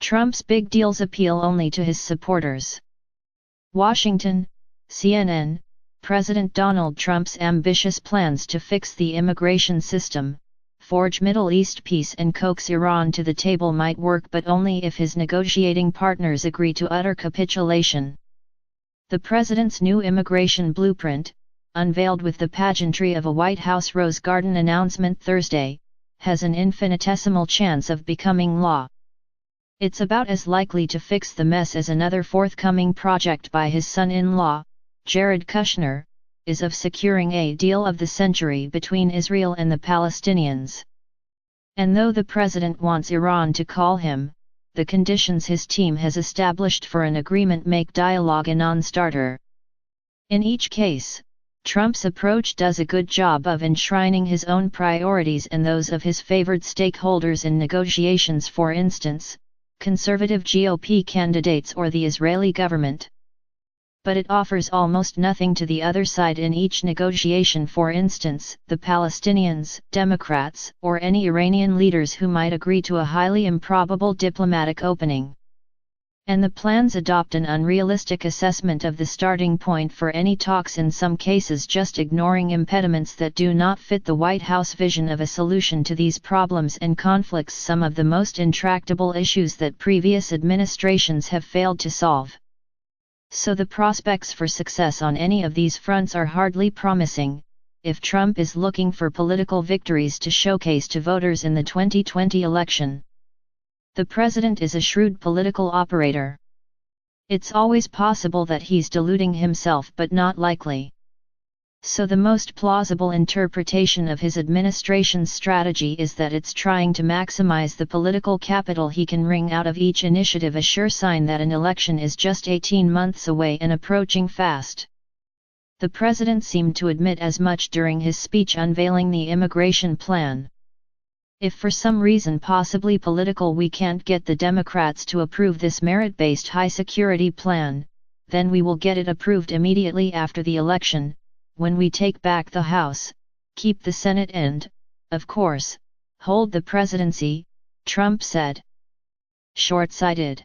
Trump's big deals appeal only to his supporters. Washington, CNN, President Donald Trump's ambitious plans to fix the immigration system, forge Middle East peace and coax Iran to the table might work, but only if his negotiating partners agree to utter capitulation. The president's new immigration blueprint, unveiled with the pageantry of a White House Rose Garden announcement Thursday, has an infinitesimal chance of becoming law. It's about as likely to fix the mess as another forthcoming project by his son-in-law, Jared Kushner, is of securing a deal of the century between Israel and the Palestinians. And though the president wants Iran to call him, the conditions his team has established for an agreement make dialogue a non-starter. In each case, Trump's approach does a good job of enshrining his own priorities and those of his favored stakeholders in negotiations, for instance, conservative GOP candidates or the Israeli government. But it offers almost nothing to the other side in each negotiation, for instance, the Palestinians, Democrats, or any Iranian leaders who might agree to a highly improbable diplomatic opening. And the plans adopt an unrealistic assessment of the starting point for any talks, in some cases just ignoring impediments that do not fit the White House vision of a solution to these problems and conflicts, some of the most intractable issues that previous administrations have failed to solve. So the prospects for success on any of these fronts are hardly promising, if Trump is looking for political victories to showcase to voters in the 2020 election. The president is a shrewd political operator. It's always possible that he's deluding himself, but not likely. So the most plausible interpretation of his administration's strategy is that it's trying to maximize the political capital he can wring out of each initiative, a sure sign that an election is just 18 months away and approaching fast. The president seemed to admit as much during his speech unveiling the immigration plan. If for some reason, possibly political, we can't get the Democrats to approve this merit-based high-security plan, then we will get it approved immediately after the election, when we take back the House, keep the Senate and, of course, hold the presidency, Trump said. Short-sighted.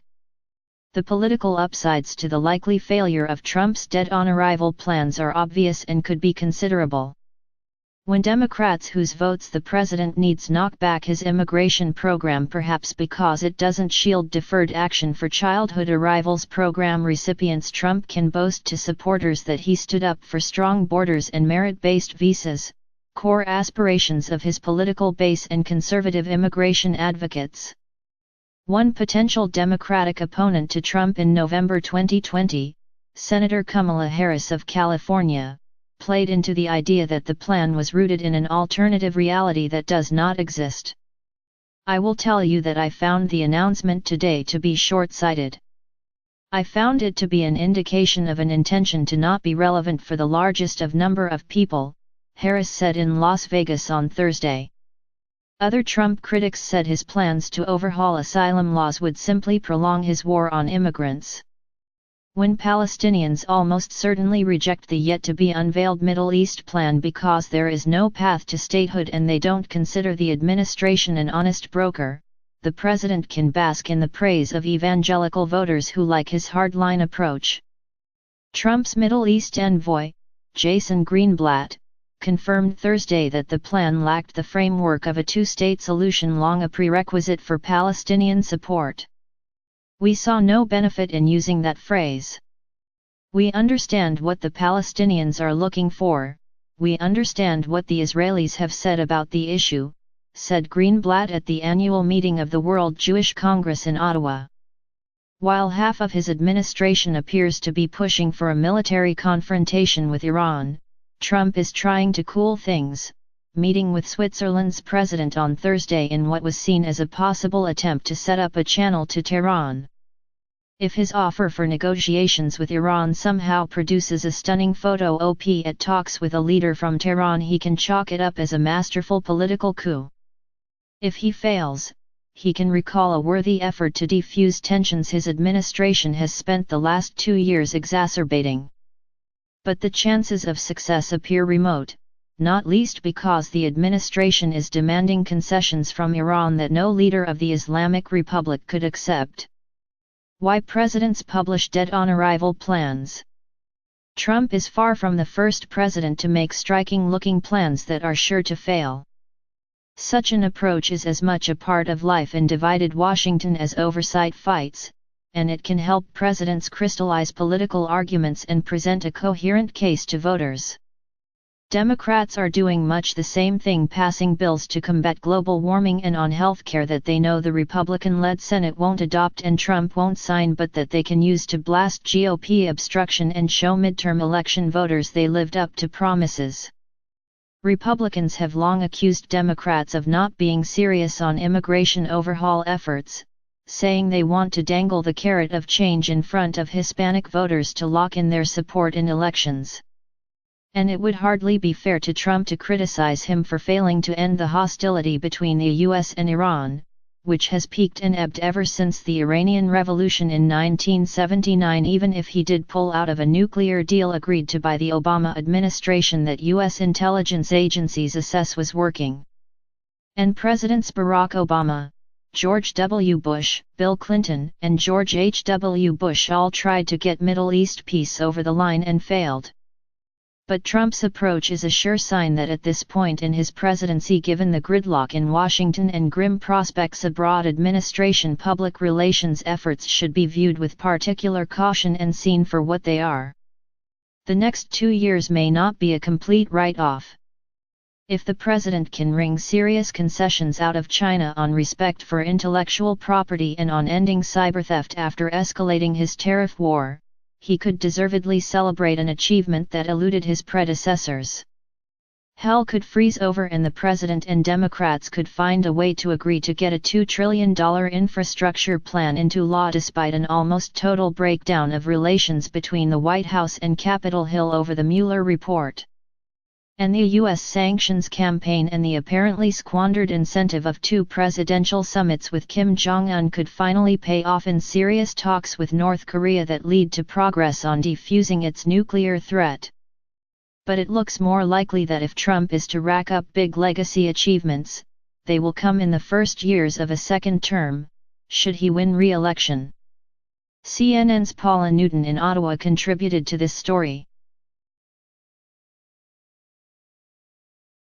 The political upsides to the likely failure of Trump's dead-on-arrival plans are obvious and could be considerable. When Democrats whose votes the president needs knock back his immigration program, perhaps because it doesn't shield deferred action for childhood arrivals program recipients, Trump can boast to supporters that he stood up for strong borders and merit-based visas, core aspirations of his political base and conservative immigration advocates. One potential Democratic opponent to Trump in November 2020, Senator Kamala Harris of California, played into the idea that the plan was rooted in an alternative reality that does not exist. I will tell you that I found the announcement today to be short-sighted. I found it to be an indication of an intention to not be relevant for the largest of number of people, Harris said in Las Vegas on Thursday. Other Trump critics said his plans to overhaul asylum laws would simply prolong his war on immigrants. When Palestinians almost certainly reject the yet-to-be-unveiled Middle East plan because there is no path to statehood and they don't consider the administration an honest broker, the president can bask in the praise of evangelical voters who like his hardline approach. Trump's Middle East envoy, Jason Greenblatt, confirmed Thursday that the plan lacked the framework of a two-state solution, long a prerequisite for Palestinian support. We saw no benefit in using that phrase. We understand what the Palestinians are looking for, we understand what the Israelis have said about the issue, said Greenblatt at the annual meeting of the World Jewish Congress in Ottawa. While half of his administration appears to be pushing for a military confrontation with Iran, Trump is trying to cool things, meeting with Switzerland's president on Thursday in what was seen as a possible attempt to set up a channel to Tehran. If his offer for negotiations with Iran somehow produces a stunning photo op at talks with a leader from Tehran, he can chalk it up as a masterful political coup. If he fails, he can recall a worthy effort to defuse tensions his administration has spent the last 2 years exacerbating. But the chances of success appear remote, not least because the administration is demanding concessions from Iran that no leader of the Islamic Republic could accept. Why presidents publish dead-on-arrival plans? Trump is far from the first president to make striking-looking plans that are sure to fail. Such an approach is as much a part of life in divided Washington as oversight fights, and it can help presidents crystallize political arguments and present a coherent case to voters. Democrats are doing much the same thing, passing bills to combat global warming and on healthcare that they know the Republican-led Senate won't adopt and Trump won't sign, but that they can use to blast GOP obstruction and show midterm election voters they lived up to promises. Republicans have long accused Democrats of not being serious on immigration overhaul efforts, saying they want to dangle the carrot of change in front of Hispanic voters to lock in their support in elections. And it would hardly be fair to Trump to criticize him for failing to end the hostility between the US and Iran, which has peaked and ebbed ever since the Iranian Revolution in 1979, even if he did pull out of a nuclear deal agreed to by the Obama administration that US intelligence agencies assess was working. And Presidents Barack Obama, George W. Bush, Bill Clinton, and George H. W. Bush all tried to get Middle East peace over the line and failed. But Trump's approach is a sure sign that at this point in his presidency, given the gridlock in Washington and grim prospects abroad, administration public relations efforts should be viewed with particular caution and seen for what they are. The next 2 years may not be a complete write-off. If the president can wring serious concessions out of China on respect for intellectual property and on ending cyber theft after escalating his tariff war, he could deservedly celebrate an achievement that eluded his predecessors. Hell could freeze over and the president and Democrats could find a way to agree to get a $2 trillion infrastructure plan into law despite an almost total breakdown of relations between the White House and Capitol Hill over the Mueller report. And the U.S. sanctions campaign and the apparently squandered incentive of 2 presidential summits with Kim Jong-un could finally pay off in serious talks with North Korea that lead to progress on defusing its nuclear threat. But it looks more likely that if Trump is to rack up big legacy achievements, they will come in the first years of a second term, should he win re-election. CNN's Paula Newton in Ottawa contributed to this story.